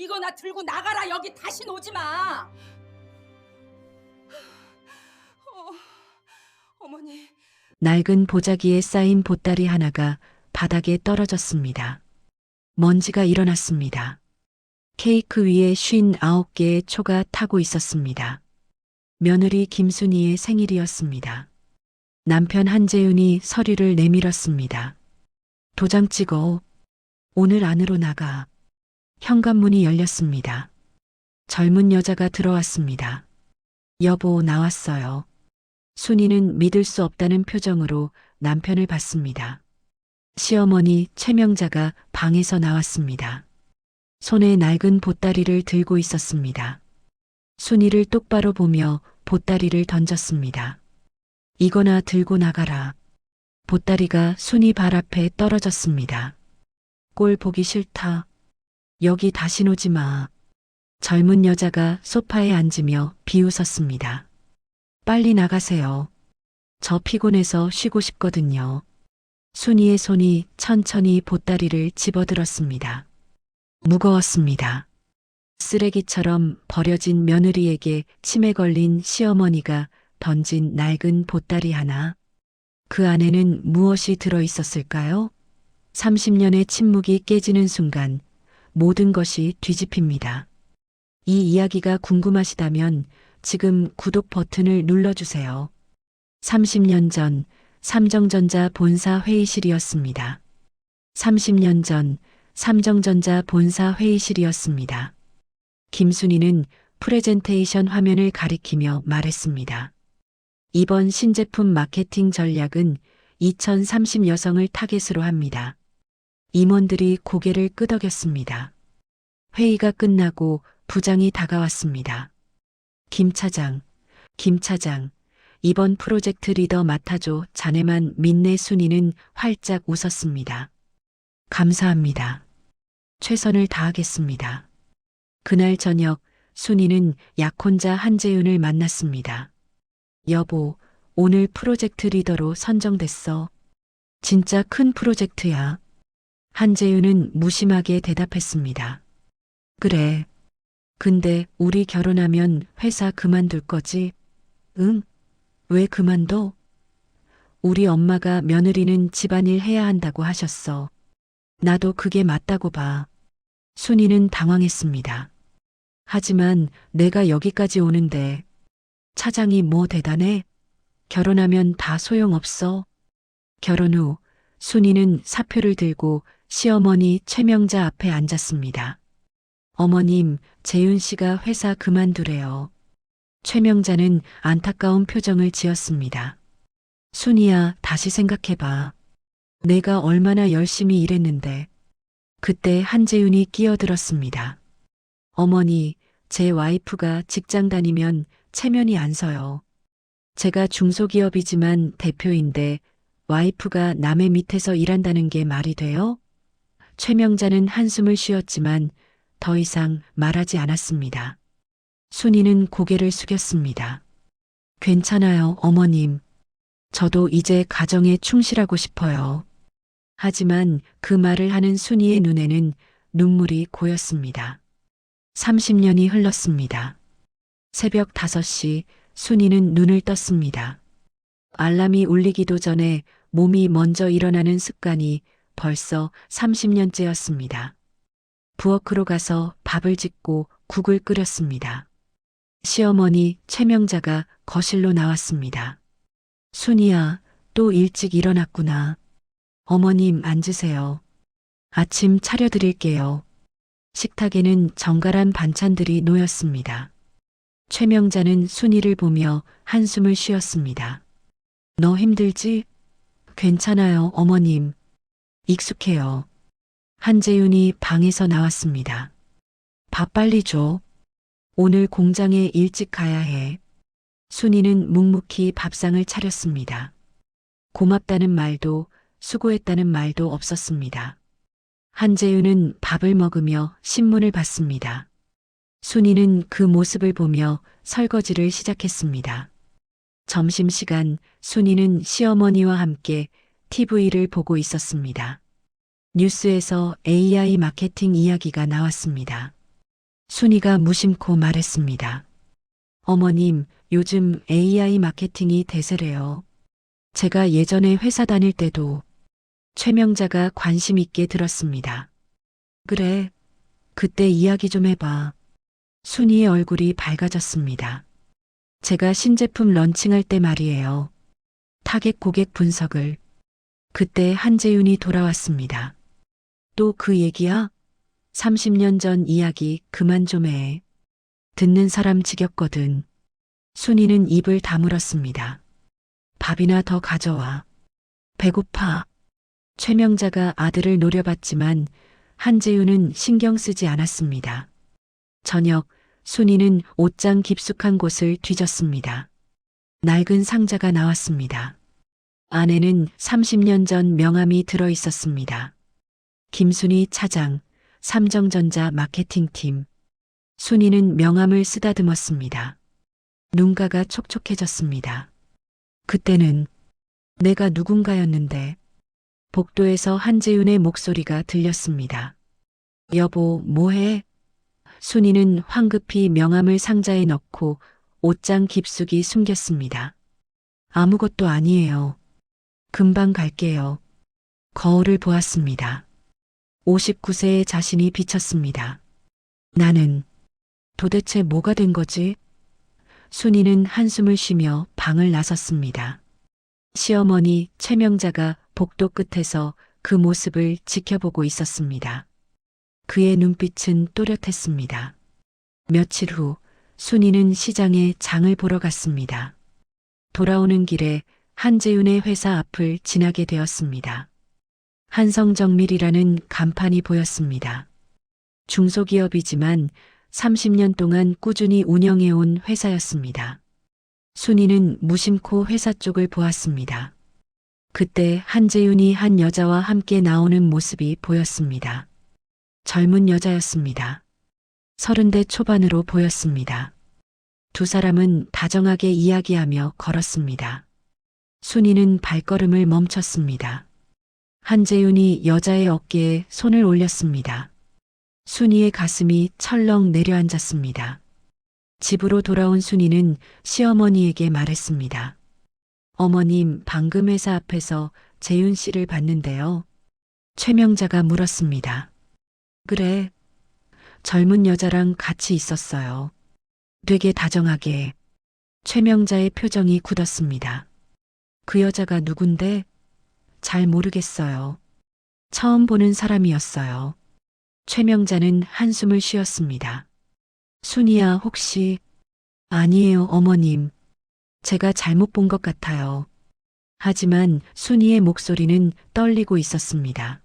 이거나 들고 나가라. 여기 다시 오지 마. 어머니. 낡은 보자기에 쌓인 보따리 하나가 바닥에 떨어졌습니다. 먼지가 일어났습니다. 케이크 위에 59개의 초가 타고 있었습니다. 며느리 김순희의 생일이었습니다. 남편 한재윤이 서류를 내밀었습니다. 도장 찍어. 오늘 안으로 나가. 현관문이 열렸습니다. 젊은 여자가 들어왔습니다. 여보, 나왔어요. 순이는 믿을 수 없다는 표정으로 남편을 봤습니다. 시어머니 최명자가 방에서 나왔습니다. 손에 낡은 보따리를 들고 있었습니다. 순이를 똑바로 보며 보따리를 던졌습니다. 이거나 들고 나가라. 보따리가 순이 발 앞에 떨어졌습니다. 꼴 보기 싫다. 여기 다시 오지 마. 젊은 여자가 소파에 앉으며 비웃었습니다. 빨리 나가세요. 저 피곤해서 쉬고 싶거든요. 순이의 손이 천천히 보따리를 집어들었습니다. 무거웠습니다. 쓰레기처럼 버려진 며느리에게 치매 걸린 시어머니가 던진 낡은 보따리 하나. 그 안에는 무엇이 들어 있었을까요? 30년의 침묵이 깨지는 순간 모든 것이 뒤집힙니다. 이 이야기가 궁금하시다면 지금 구독 버튼을 눌러주세요. 30년 전 삼성전자 본사 회의실이었습니다. 30년 전 삼성전자 본사 회의실이었습니다. 김순희는 프레젠테이션 화면을 가리키며 말했습니다. 이번 신제품 마케팅 전략은 2030 여성을 타겟으로 합니다. 임원들이 고개를 끄덕였습니다. 회의가 끝나고 부장이 다가왔습니다. 김 차장, 이번 프로젝트 리더 맡아줘. 자네만 믿네. 순이는 활짝 웃었습니다. 감사합니다. 최선을 다하겠습니다. 그날 저녁 순이는 약혼자 한재윤을 만났습니다. 여보, 오늘 프로젝트 리더로 선정됐어. 진짜 큰 프로젝트야. 한재윤은 무심하게 대답했습니다. 그래. 근데 우리 결혼하면 회사 그만둘 거지? 응? 왜 그만둬? 우리 엄마가 며느리는 집안일 해야 한다고 하셨어. 나도 그게 맞다고 봐. 순이는 당황했습니다. 하지만 내가 여기까지 오는데 차장이 뭐 대단해? 결혼하면 다 소용없어. 결혼 후 순이는 사표를 들고 시어머니 최명자 앞에 앉았습니다. 어머님, 재윤 씨가 회사 그만두래요. 최명자는 안타까운 표정을 지었습니다. 순이야, 다시 생각해봐. 내가 얼마나 열심히 일했는데. 그때 한재윤이 끼어들었습니다. 어머니, 제 와이프가 직장 다니면 체면이 안 서요. 제가 중소기업이지만 대표인데 와이프가 남의 밑에서 일한다는 게 말이 돼요? 최명자는 한숨을 쉬었지만 더 이상 말하지 않았습니다. 순이는 고개를 숙였습니다. 괜찮아요, 어머님. 저도 이제 가정에 충실하고 싶어요. 하지만 그 말을 하는 순이의 눈에는 눈물이 고였습니다. 30년이 흘렀습니다. 새벽 5시 순이는 눈을 떴습니다. 알람이 울리기도 전에 몸이 먼저 일어나는 습관이 벌써 30년째였습니다. 부엌으로 가서 밥을 짓고 국을 끓였습니다. 시어머니 최명자가 거실로 나왔습니다. 순이야, 또 일찍 일어났구나. 어머님, 앉으세요. 아침 차려드릴게요. 식탁에는 정갈한 반찬들이 놓였습니다. 최명자는 순이를 보며 한숨을 쉬었습니다. 너 힘들지? 괜찮아요, 어머님. 익숙해요. 한재윤이 방에서 나왔습니다. 밥 빨리 줘. 오늘 공장에 일찍 가야 해. 순이는 묵묵히 밥상을 차렸습니다. 고맙다는 말도 수고했다는 말도 없었습니다. 한재윤은 밥을 먹으며 신문을 봤습니다. 순이는 그 모습을 보며 설거지를 시작했습니다. 점심시간 순이는 시어머니와 함께 TV를 보고 있었습니다. 뉴스에서 AI 마케팅 이야기가 나왔습니다. 순이가 무심코 말했습니다. 어머님, 요즘 AI 마케팅이 대세래요. 제가 예전에 회사 다닐 때도 최명자가 관심 있게 들었습니다. 그래, 그때 이야기 좀 해봐. 순이의 얼굴이 밝아졌습니다. 제가 신제품 런칭할 때 말이에요. 타겟 고객 분석을. 그때 한재윤이 돌아왔습니다. 또 그 얘기야? 30년 전 이야기 그만 좀 해. 듣는 사람 지겹거든. 순이는 입을 다물었습니다. 밥이나 더 가져와. 배고파. 최명자가 아들을 노려봤지만 한재윤은 신경 쓰지 않았습니다. 저녁, 순이는 옷장 깊숙한 곳을 뒤졌습니다. 낡은 상자가 나왔습니다. 안에는 30년 전 명함이 들어 있었습니다. 김순이 차장, 삼정전자 마케팅팀. 순이는 명함을 쓰다듬었습니다. 눈가가 촉촉해졌습니다. 그때는 내가 누군가였는데 복도에서 한재윤의 목소리가 들렸습니다. 여보, 뭐해? 순이는 황급히 명함을 상자에 넣고 옷장 깊숙이 숨겼습니다. 아무것도 아니에요. 금방 갈게요. 거울을 보았습니다. 59세의 자신이 비쳤습니다. 나는 도대체 뭐가 된 거지? 순이는 한숨을 쉬며 방을 나섰습니다. 시어머니 최명자가 복도 끝에서 그 모습을 지켜보고 있었습니다. 그의 눈빛은 또렷했습니다. 며칠 후 순이는 시장에 장을 보러 갔습니다. 돌아오는 길에 한재윤의 회사 앞을 지나게 되었습니다. 한성정밀이라는 간판이 보였습니다. 중소기업이지만 30년 동안 꾸준히 운영해온 회사였습니다. 순이는 무심코 회사 쪽을 보았습니다. 그때 한재윤이 한 여자와 함께 나오는 모습이 보였습니다. 젊은 여자였습니다. 30대 초반으로 보였습니다. 두 사람은 다정하게 이야기하며 걸었습니다. 순이는 발걸음을 멈췄습니다. 한재윤이 여자의 어깨에 손을 올렸습니다. 순이의 가슴이 철렁 내려앉았습니다. 집으로 돌아온 순이는 시어머니에게 말했습니다. 어머님, 방금 회사 앞에서 재윤 씨를 봤는데요. 최명자가 물었습니다. 그래, 젊은 여자랑 같이 있었어요. 되게 다정하게. 최명자의 표정이 굳었습니다. 그 여자가 누군데? 잘 모르겠어요. 처음 보는 사람이었어요. 최명자는 한숨을 쉬었습니다. 순이야, 혹시? 아니에요, 어머님. 제가 잘못 본 것 같아요. 하지만 순이의 목소리는 떨리고 있었습니다.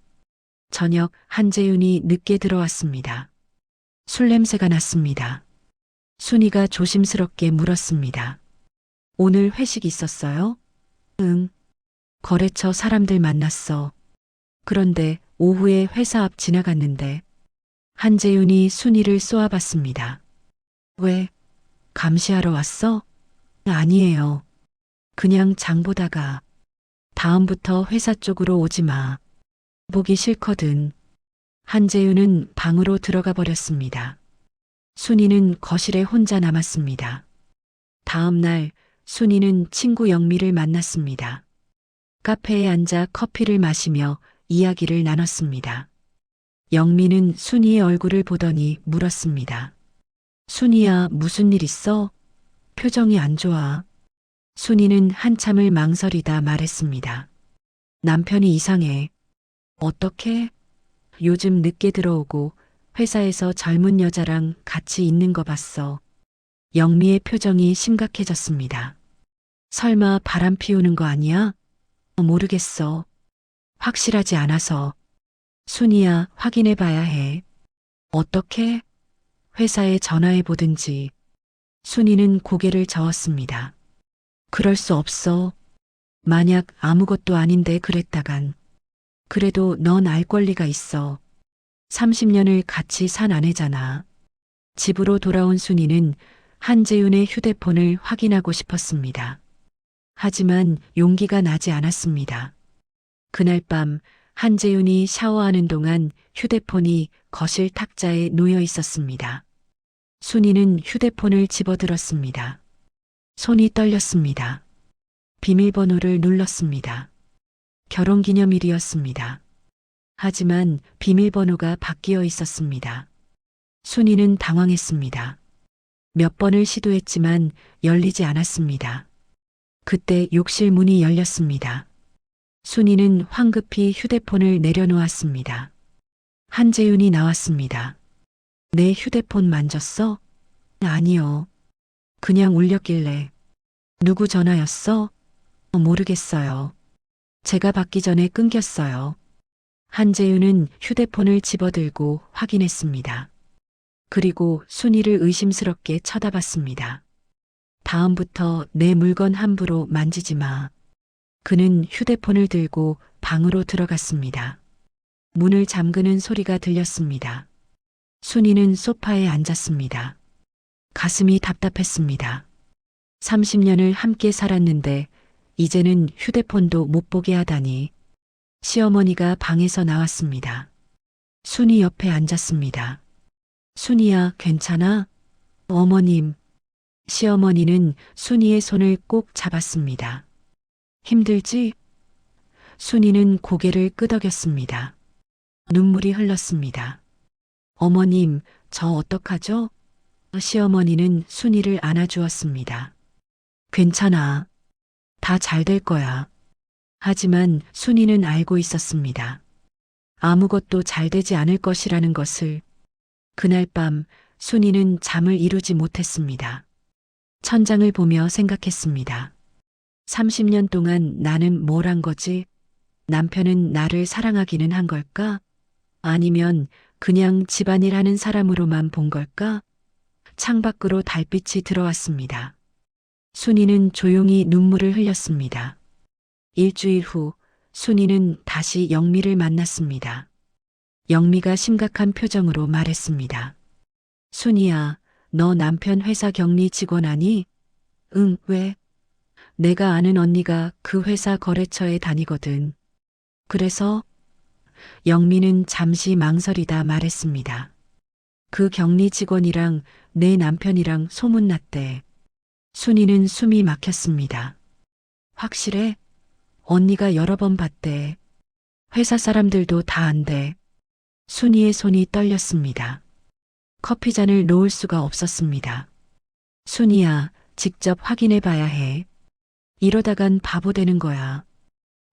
저녁 한재윤이 늦게 들어왔습니다. 술 냄새가 났습니다. 순이가 조심스럽게 물었습니다. 오늘 회식 있었어요? 응. 거래처 사람들 만났어. 그런데 오후에 회사 앞 지나갔는데 한재윤이 순이를 쏘아봤습니다. 왜? 감시하러 왔어? 아니에요. 그냥 장 보다가. 다음부터 회사 쪽으로 오지 마. 보기 싫거든. 한재윤은 방으로 들어가 버렸습니다. 순이는 거실에 혼자 남았습니다. 다음 날 순이는 친구 영미를 만났습니다. 카페에 앉아 커피를 마시며 이야기를 나눴습니다. 영미는 순이의 얼굴을 보더니 물었습니다. 순이야, 무슨 일 있어? 표정이 안 좋아. 순이는 한참을 망설이다 말했습니다. 남편이 이상해. 어떻게? 요즘 늦게 들어오고 회사에서 젊은 여자랑 같이 있는 거 봤어. 영미의 표정이 심각해졌습니다. 설마 바람 피우는 거 아니야? 모르겠어. 확실하지 않아서. 순이야, 확인해 봐야 해. 어떻게? 회사에 전화해 보든지. 순이는 고개를 저었습니다. 그럴 수 없어. 만약 아무것도 아닌데 그랬다간. 그래도 넌 알 권리가 있어. 30년을 같이 산 아내잖아. 집으로 돌아온 순이는 한재윤의 휴대폰을 확인하고 싶었습니다. 하지만 용기가 나지 않았습니다. 그날 밤 한재윤이 샤워하는 동안 휴대폰이 거실 탁자에 놓여 있었습니다. 순이는 휴대폰을 집어들었습니다. 손이 떨렸습니다. 비밀번호를 눌렀습니다. 결혼기념일이었습니다. 하지만 비밀번호가 바뀌어 있었습니다. 순이는 당황했습니다. 몇 번을 시도했지만 열리지 않았습니다. 그때 욕실 문이 열렸습니다. 순이는 황급히 휴대폰을 내려놓았습니다. 한재윤이 나왔습니다. 내 휴대폰 만졌어? 아니요. 그냥 울렸길래. 누구 전화였어? 모르겠어요. 제가 받기 전에 끊겼어요. 한재윤은 휴대폰을 집어들고 확인했습니다. 그리고 순이를 의심스럽게 쳐다봤습니다. 다음부터 내 물건 함부로 만지지 마. 그는 휴대폰을 들고 방으로 들어갔습니다. 문을 잠그는 소리가 들렸습니다. 순이는 소파에 앉았습니다. 가슴이 답답했습니다. 30년을 함께 살았는데 이제는 휴대폰도 못 보게 하다니. 시어머니가 방에서 나왔습니다. 순이 옆에 앉았습니다. 순이야, 괜찮아? 어머님. 시어머니는 순이의 손을 꼭 잡았습니다. 힘들지? 순이는 고개를 끄덕였습니다. 눈물이 흘렀습니다. 어머님, 저 어떡하죠? 시어머니는 순이를 안아주었습니다. 괜찮아. 다 잘 될 거야. 하지만 순이는 알고 있었습니다. 아무것도 잘 되지 않을 것이라는 것을. 그날 밤 순이는 잠을 이루지 못했습니다. 천장을 보며 생각했습니다. 30년 동안 나는 뭘 한 거지? 남편은 나를 사랑하기는 한 걸까? 아니면 그냥 집안일 하는 사람으로만 본 걸까? 창밖으로 달빛이 들어왔습니다. 순이는 조용히 눈물을 흘렸습니다. 일주일 후 순이는 다시 영미를 만났습니다. 영미가 심각한 표정으로 말했습니다. 순이야, 너 남편 회사 격리 직원 아니? 응, 왜? 내가 아는 언니가 그 회사 거래처에 다니거든. 그래서? 영미는 잠시 망설이다 말했습니다. 그 격리 직원이랑 내 남편이랑 소문났대. 순이는 숨이 막혔습니다. 확실해? 언니가 여러 번 봤대. 회사 사람들도 다 안대. 순이의 손이 떨렸습니다. 커피잔을 놓을 수가 없었습니다. 순이야, 직접 확인해 봐야 해. 이러다간 바보 되는 거야.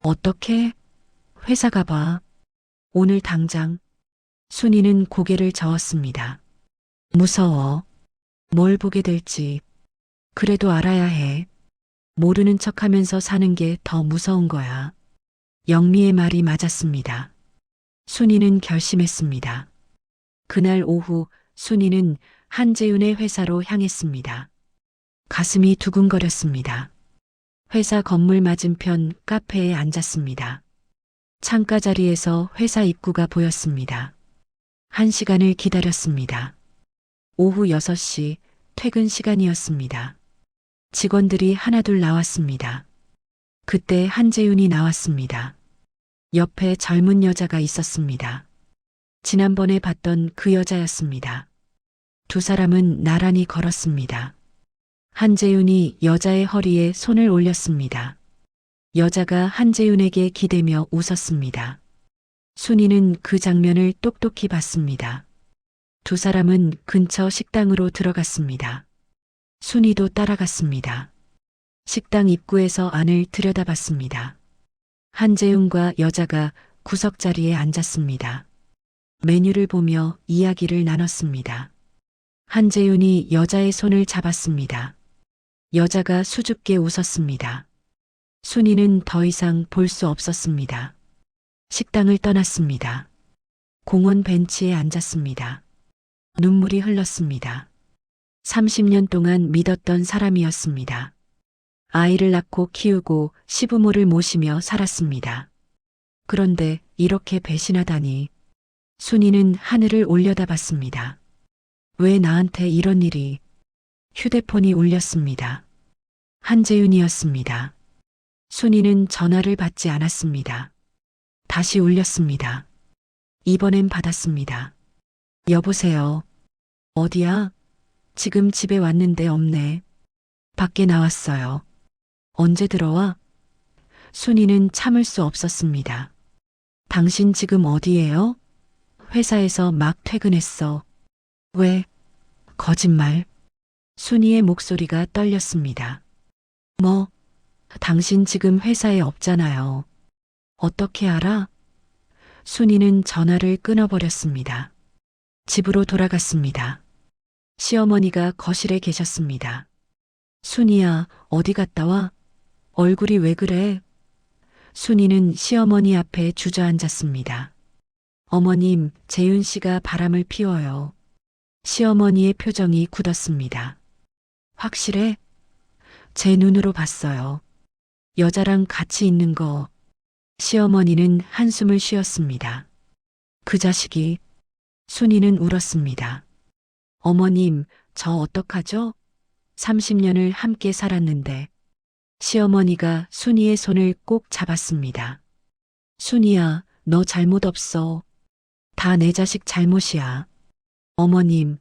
어떻게? 회사 가봐. 오늘 당장. 순이는 고개를 저었습니다. 무서워. 뭘 보게 될지. 그래도 알아야 해. 모르는 척하면서 사는 게 더 무서운 거야. 영미의 말이 맞았습니다. 순이는 결심했습니다. 그날 오후 순이는 한재윤의 회사로 향했습니다. 가슴이 두근거렸습니다. 회사 건물 맞은편 카페에 앉았습니다. 창가 자리에서 회사 입구가 보였습니다. 1시간을 기다렸습니다. 오후 6시 퇴근 시간이었습니다. 직원들이 하나둘 나왔습니다. 그때 한재윤이 나왔습니다. 옆에 젊은 여자가 있었습니다. 지난번에 봤던 그 여자였습니다. 두 사람은 나란히 걸었습니다. 한재윤이 여자의 허리에 손을 올렸습니다. 여자가 한재윤에게 기대며 웃었습니다. 순이는 그 장면을 똑똑히 봤습니다. 두 사람은 근처 식당으로 들어갔습니다. 순이도 따라갔습니다. 식당 입구에서 안을 들여다봤습니다. 한재윤과 여자가 구석자리에 앉았습니다. 메뉴를 보며 이야기를 나눴습니다. 한재윤이 여자의 손을 잡았습니다. 여자가 수줍게 웃었습니다. 순이는 더 이상 볼 수 없었습니다. 식당을 떠났습니다. 공원 벤치에 앉았습니다. 눈물이 흘렀습니다. 30년 동안 믿었던 사람이었습니다. 아이를 낳고 키우고 시부모를 모시며 살았습니다. 그런데 이렇게 배신하다니. 순이는 하늘을 올려다봤습니다. 왜 나한테 이런 일이? 휴대폰이 울렸습니다. 한재윤이었습니다. 순이는 전화를 받지 않았습니다. 다시 울렸습니다. 이번엔 받았습니다. 여보세요. 어디야? 지금 집에 왔는데 없네. 밖에 나왔어요. 언제 들어와? 순이는 참을 수 없었습니다. 당신 지금 어디예요? 회사에서 막 퇴근했어. 왜? 거짓말. 순이의 목소리가 떨렸습니다. 뭐? 당신 지금 회사에 없잖아요. 어떻게 알아? 순이는 전화를 끊어버렸습니다. 집으로 돌아갔습니다. 시어머니가 거실에 계셨습니다. 순이야, 어디 갔다 와? 얼굴이 왜 그래? 순이는 시어머니 앞에 주저앉았습니다. 어머님, 재윤 씨가 바람을 피워요. 시어머니의 표정이 굳었습니다. 확실해? 제 눈으로 봤어요. 여자랑 같이 있는 거. 시어머니는 한숨을 쉬었습니다. 그 자식이. 순이는 울었습니다. 어머님, 저 어떡하죠? 30년을 함께 살았는데. 시어머니가 순이의 손을 꼭 잡았습니다. 순이야, 너 잘못 없어. 다 내 자식 잘못이야. 어머님.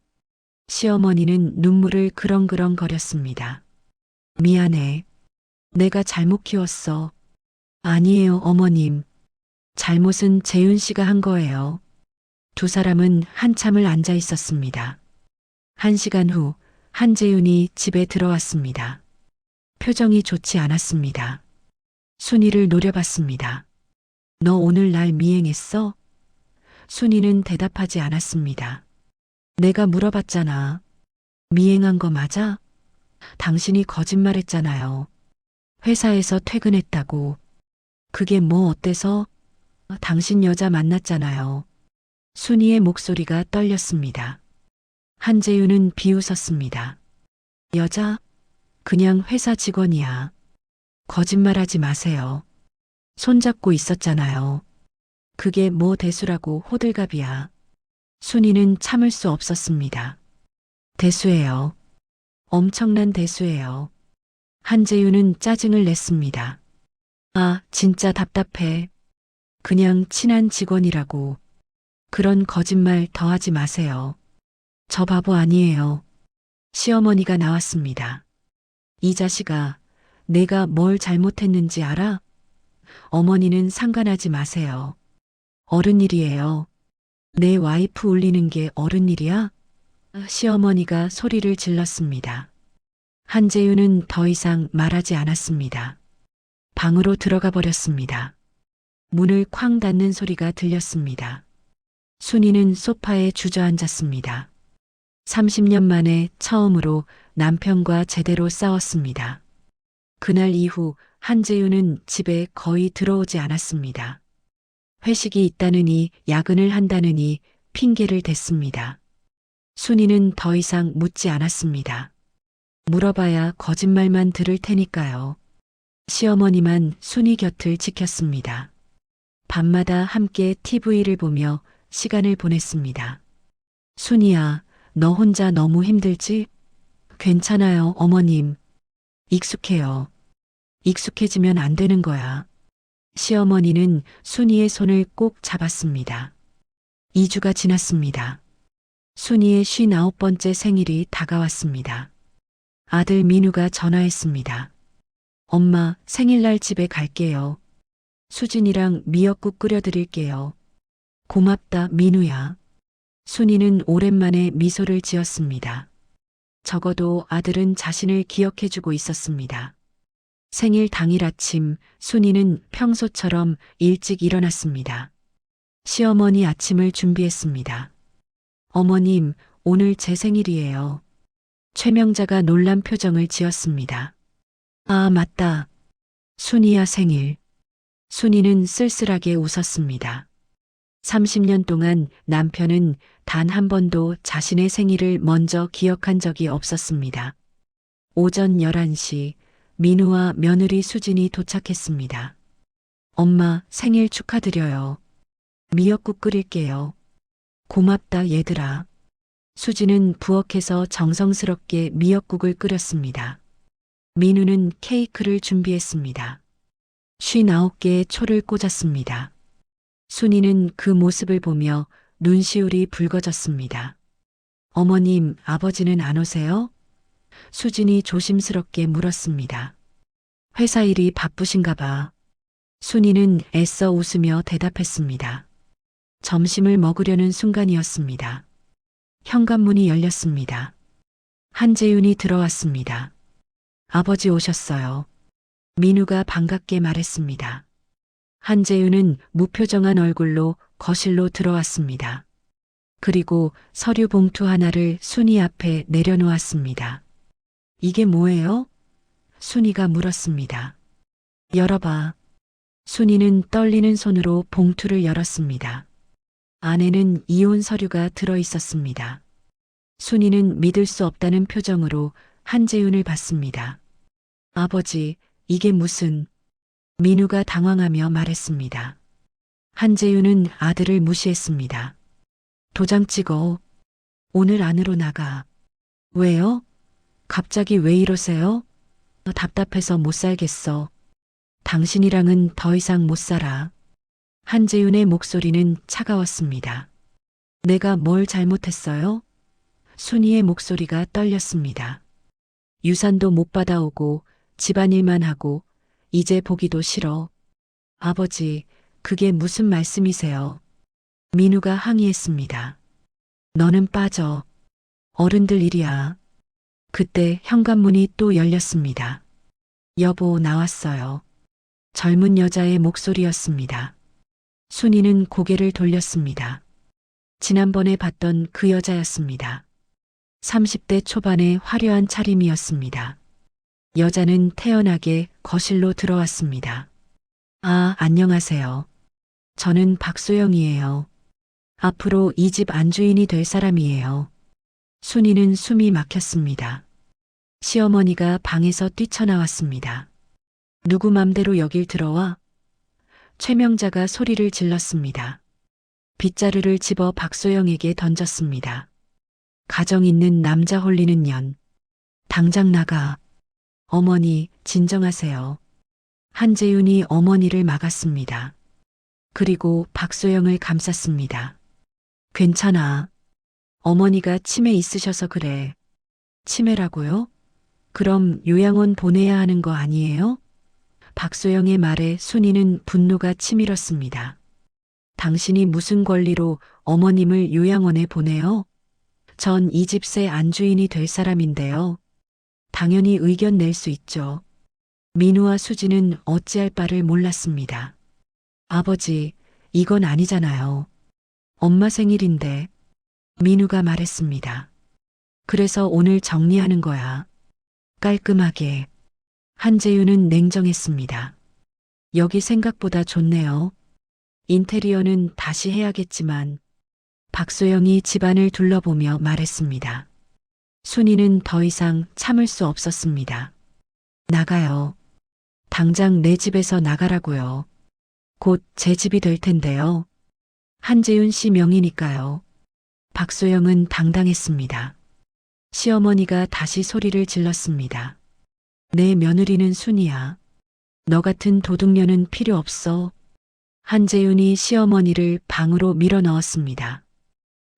시어머니는 눈물을 그렁그렁거렸습니다. 미안해. 내가 잘못 키웠어. 아니에요, 어머님. 잘못은 재윤 씨가 한 거예요. 두 사람은 한참을 앉아 있었습니다. 1시간 후 한재윤이 집에 들어왔습니다. 표정이 좋지 않았습니다. 순이를 노려봤습니다. 너 오늘 날 미행했어? 순이는 대답하지 않았습니다. 내가 물어봤잖아. 미행한 거 맞아? 당신이 거짓말했잖아요. 회사에서 퇴근했다고. 그게 뭐 어때서? 당신 여자 만났잖아요. 순이의 목소리가 떨렸습니다. 한재윤은 비웃었습니다. 여자? 그냥 회사 직원이야. 거짓말하지 마세요. 손잡고 있었잖아요. 그게 뭐 대수라고 호들갑이야. 순이는 참을 수 없었습니다. 대수예요. 엄청난 대수예요. 한재윤은 짜증을 냈습니다. 아, 진짜 답답해. 그냥 친한 직원이라고. 그런 거짓말 더 하지 마세요. 저 바보 아니에요. 시어머니가 나왔습니다. 이 자식아, 내가 뭘 잘못했는지 알아? 어머니는 상관하지 마세요. 어른 일이에요. 내 와이프 울리는 게 어른 일이야? 시어머니가 소리를 질렀습니다. 한재윤은 더 이상 말하지 않았습니다. 방으로 들어가 버렸습니다. 문을 쾅 닫는 소리가 들렸습니다. 순이는 소파에 주저앉았습니다. 30년 만에 처음으로 남편과 제대로 싸웠습니다. 그날 이후 한재윤은 집에 거의 들어오지 않았습니다. 회식이 있다느니 야근을 한다느니 핑계를 댔습니다. 순이는 더 이상 묻지 않았습니다. 물어봐야 거짓말만 들을 테니까요. 시어머니만 순이 곁을 지켰습니다. 밤마다 함께 TV를 보며 시간을 보냈습니다. 순이야, 너 혼자 너무 힘들지? 괜찮아요, 어머님. 익숙해요. 익숙해지면 안 되는 거야. 시어머니는 순이의 손을 꼭 잡았습니다. 2주가 지났습니다. 순이의 59번째 생일이 다가왔습니다. 아들 민우가 전화했습니다. 엄마, 생일날 집에 갈게요. 수진이랑 미역국 끓여드릴게요. 고맙다, 민우야. 순이는 오랜만에 미소를 지었습니다. 적어도 아들은 자신을 기억해주고 있었습니다. 생일 당일 아침, 순이는 평소처럼 일찍 일어났습니다. 시어머니 아침을 준비했습니다. 어머님, 오늘 제 생일이에요. 최명자가 놀란 표정을 지었습니다. 아, 맞다. 순이야 생일. 순이는 쓸쓸하게 웃었습니다. 30년 동안 남편은 단 한 번도 자신의 생일을 먼저 기억한 적이 없었습니다. 오전 11시 민우와 며느리 수진이 도착했습니다. 엄마, 생일 축하드려요. 미역국 끓일게요. 고맙다, 얘들아. 수진은 부엌에서 정성스럽게 미역국을 끓였습니다. 민우는 케이크를 준비했습니다. 59개의 초를 꽂았습니다. 순이는 그 모습을 보며 눈시울이 붉어졌습니다. 어머님, 아버지는 안 오세요? 수진이 조심스럽게 물었습니다. 회사 일이 바쁘신가 봐. 순이는 애써 웃으며 대답했습니다. 점심을 먹으려는 순간이었습니다. 현관문이 열렸습니다. 한재윤이 들어왔습니다. 아버지 오셨어요. 민우가 반갑게 말했습니다. 한재윤은 무표정한 얼굴로 거실로 들어왔습니다. 그리고 서류 봉투 하나를 순이 앞에 내려놓았습니다. 이게 뭐예요? 순이가 물었습니다. 열어봐. 순이는 떨리는 손으로 봉투를 열었습니다. 안에는 이혼 서류가 들어 있었습니다. 순이는 믿을 수 없다는 표정으로 한재윤을 봤습니다. 아버지, 이게 무슨... 민우가 당황하며 말했습니다. 한재윤은 아들을 무시했습니다. 도장 찍어. 오늘 안으로 나가. 왜요? 갑자기 왜 이러세요? 답답해서 못 살겠어. 당신이랑은 더 이상 못 살아. 한재윤의 목소리는 차가웠습니다. 내가 뭘 잘못했어요? 순이의 목소리가 떨렸습니다. 유산도 못 받아오고 집안일만 하고 이제 보기도 싫어. 아버지, 그게 무슨 말씀이세요? 민우가 항의했습니다. 너는 빠져. 어른들 일이야. 그때 현관문이 또 열렸습니다. 여보, 나왔어요. 젊은 여자의 목소리였습니다. 순이는 고개를 돌렸습니다. 지난번에 봤던 그 여자였습니다. 30대 초반의 화려한 차림이었습니다. 여자는 태연하게 거실로 들어왔습니다. 아, 안녕하세요. 저는 박소영이에요. 앞으로 이 집 안주인이 될 사람이에요. 순이는 숨이 막혔습니다. 시어머니가 방에서 뛰쳐나왔습니다. 누구 맘대로 여길 들어와? 최명자가 소리를 질렀습니다. 빗자루를 집어 박소영에게 던졌습니다. 가정 있는 남자 홀리는 년. 당장 나가. 어머니, 진정하세요. 한재윤이 어머니를 막았습니다. 그리고 박소영을 감쌌습니다. 괜찮아. 어머니가 치매 있으셔서 그래. 치매라고요? 그럼 요양원 보내야 하는 거 아니에요? 박소영의 말에 순이는 분노가 치밀었습니다. 당신이 무슨 권리로 어머님을 요양원에 보내요? 전 이 집 새 안주인이 될 사람인데요. 당연히 의견 낼 수 있죠. 민우와 수지는 어찌할 바를 몰랐습니다. 아버지, 이건 아니잖아요. 엄마 생일인데. 민우가 말했습니다. 그래서 오늘 정리하는 거야. 깔끔하게. 한재윤은 냉정했습니다. 여기 생각보다 좋네요. 인테리어는 다시 해야겠지만. 박소영이 집안을 둘러보며 말했습니다. 순이는 더 이상 참을 수 없었습니다. 나가요. 당장 내 집에서 나가라고요. 곧 제 집이 될 텐데요. 한재윤 씨 명의니까요. 박소영은 당당했습니다. 시어머니가 다시 소리를 질렀습니다. 내 며느리는 순이야. 너 같은 도둑년은 필요 없어. 한재윤이 시어머니를 방으로 밀어 넣었습니다.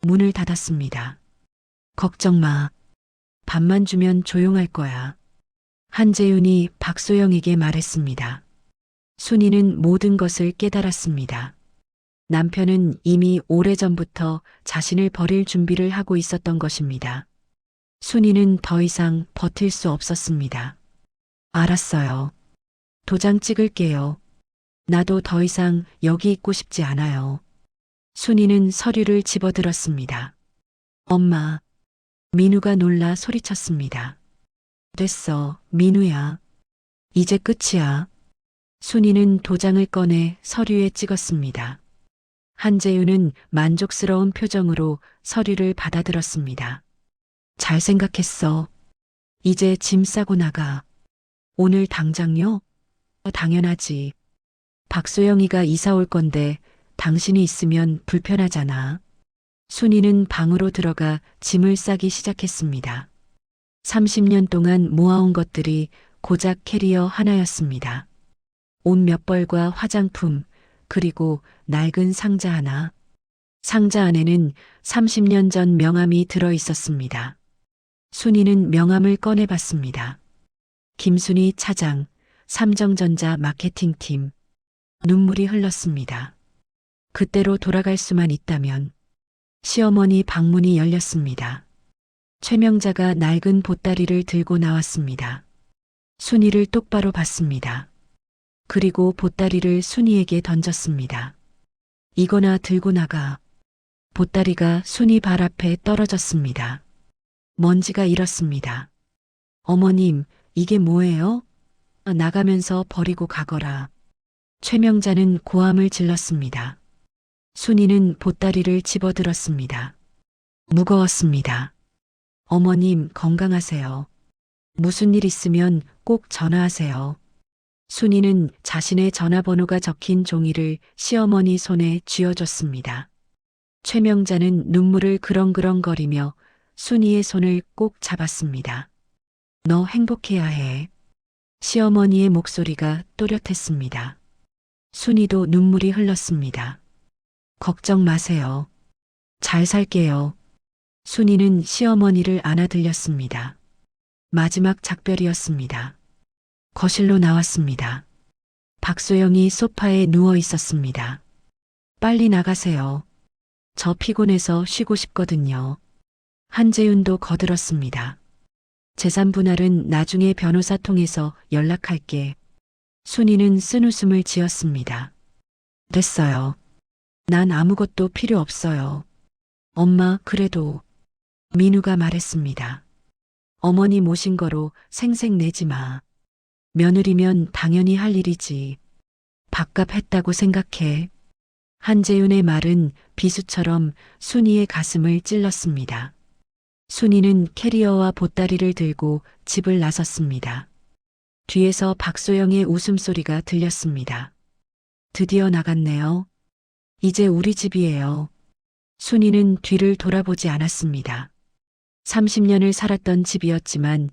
문을 닫았습니다. 걱정 마. 밥만 주면 조용할 거야. 한재윤이 박소영에게 말했습니다. 순이는 모든 것을 깨달았습니다. 남편은 이미 오래전부터 자신을 버릴 준비를 하고 있었던 것입니다. 순이는 더 이상 버틸 수 없었습니다. 알았어요. 도장 찍을게요. 나도 더 이상 여기 있고 싶지 않아요. 순이는 서류를 집어들었습니다. 엄마. 민우가 놀라 소리쳤습니다. 됐어, 민우야. 이제 끝이야. 순이는 도장을 꺼내 서류에 찍었습니다. 한재윤은 만족스러운 표정으로 서류를 받아들었습니다. 잘 생각했어. 이제 짐 싸고 나가. 오늘 당장요? 당연하지. 박소영이가 이사 올 건데 당신이 있으면 불편하잖아. 순이는 방으로 들어가 짐을 싸기 시작했습니다. 30년 동안 모아온 것들이 고작 캐리어 하나였습니다. 옷 몇 벌과 화장품, 그리고 낡은 상자 하나. 상자 안에는 30년 전 명함이 들어 있었습니다. 순이는 명함을 꺼내봤습니다. 김순희 차장, 삼정전자 마케팅팀. 눈물이 흘렀습니다. 그때로 돌아갈 수만 있다면. 시어머니 방문이 열렸습니다. 최명자가 낡은 보따리를 들고 나왔습니다. 순이를 똑바로 봤습니다. 그리고 보따리를 순이에게 던졌습니다. 이거나 들고 나가. 보따리가 순이 발 앞에 떨어졌습니다. 먼지가 일었습니다. 어머님, 이게 뭐예요? 나가면서 버리고 가거라. 최명자는 고함을 질렀습니다. 순이는 보따리를 집어들었습니다. 무거웠습니다. 어머님 건강하세요. 무슨 일 있으면 꼭 전화하세요. 순이는 자신의 전화번호가 적힌 종이를 시어머니 손에 쥐어줬습니다. 최명자는 눈물을 그렁그렁거리며 순이의 손을 꼭 잡았습니다. 너 행복해야 해. 시어머니의 목소리가 또렷했습니다. 순이도 눈물이 흘렀습니다. 걱정 마세요. 잘 살게요. 순이는 시어머니를 안아들렸습니다. 마지막 작별이었습니다. 거실로 나왔습니다. 박소영이 소파에 누워 있었습니다. 빨리 나가세요. 저 피곤해서 쉬고 싶거든요. 한재윤도 거들었습니다. 재산 분할은 나중에 변호사 통해서 연락할게. 순이는 쓴웃음을 지었습니다. 됐어요. 난 아무것도 필요 없어요. 엄마, 그래도. 민우가 말했습니다. 어머니 모신 거로 생색 내지 마. 며느리면 당연히 할 일이지. 밥값 했다고 생각해. 한재윤의 말은 비수처럼 순이의 가슴을 찔렀습니다. 순이는 캐리어와 보따리를 들고 집을 나섰습니다. 뒤에서 박소영의 웃음소리가 들렸습니다. 드디어 나갔네요. 이제 우리 집이에요. 순이는 뒤를 돌아보지 않았습니다. 30년을 살았던 집이었지만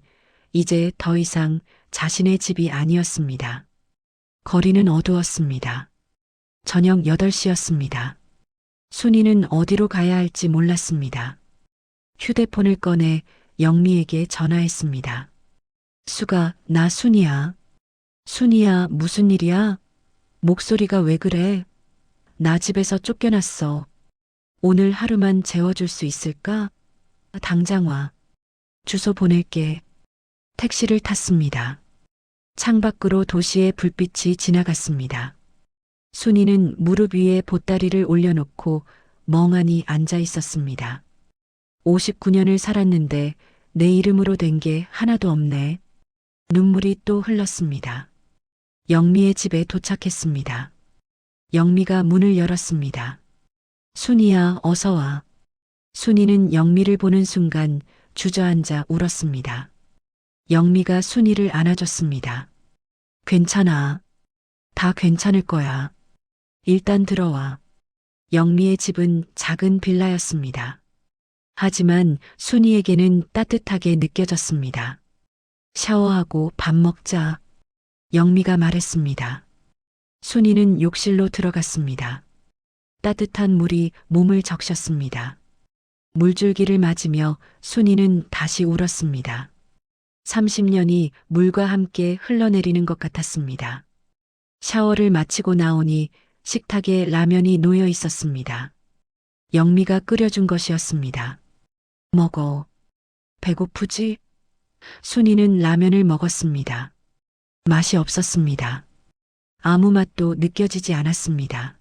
이제 더 이상 자신의 집이 아니었습니다. 거리는 어두웠습니다. 저녁 8시였습니다. 순이는 어디로 가야 할지 몰랐습니다. 휴대폰을 꺼내 영미에게 전화했습니다. 수가, 나 순이야. 순이야, 무슨 일이야? 목소리가 왜 그래? 나 집에서 쫓겨났어. 오늘 하루만 재워줄 수 있을까? 당장 와. 주소 보낼게. 택시를 탔습니다. 창밖으로 도시의 불빛이 지나갔습니다. 순이는 무릎 위에 보따리를 올려놓고 멍하니 앉아 있었습니다. 59년을 살았는데 내 이름으로 된 게 하나도 없네. 눈물이 또 흘렀습니다. 영미의 집에 도착했습니다. 영미가 문을 열었습니다. 순이야, 어서 와. 순이는 영미를 보는 순간 주저앉아 울었습니다. 영미가 순이를 안아줬습니다. 괜찮아. 다 괜찮을 거야. 일단 들어와. 영미의 집은 작은 빌라였습니다. 하지만 순이에게는 따뜻하게 느껴졌습니다. 샤워하고 밥 먹자. 영미가 말했습니다. 순이는 욕실로 들어갔습니다. 따뜻한 물이 몸을 적셨습니다. 물줄기를 맞으며 순이는 다시 울었습니다. 30년이 물과 함께 흘러내리는 것 같았습니다. 샤워를 마치고 나오니 식탁에 라면이 놓여 있었습니다. 영미가 끓여준 것이었습니다. 먹어. 배고프지? 순이는 라면을 먹었습니다. 맛이 없었습니다. 아무 맛도 느껴지지 않았습니다.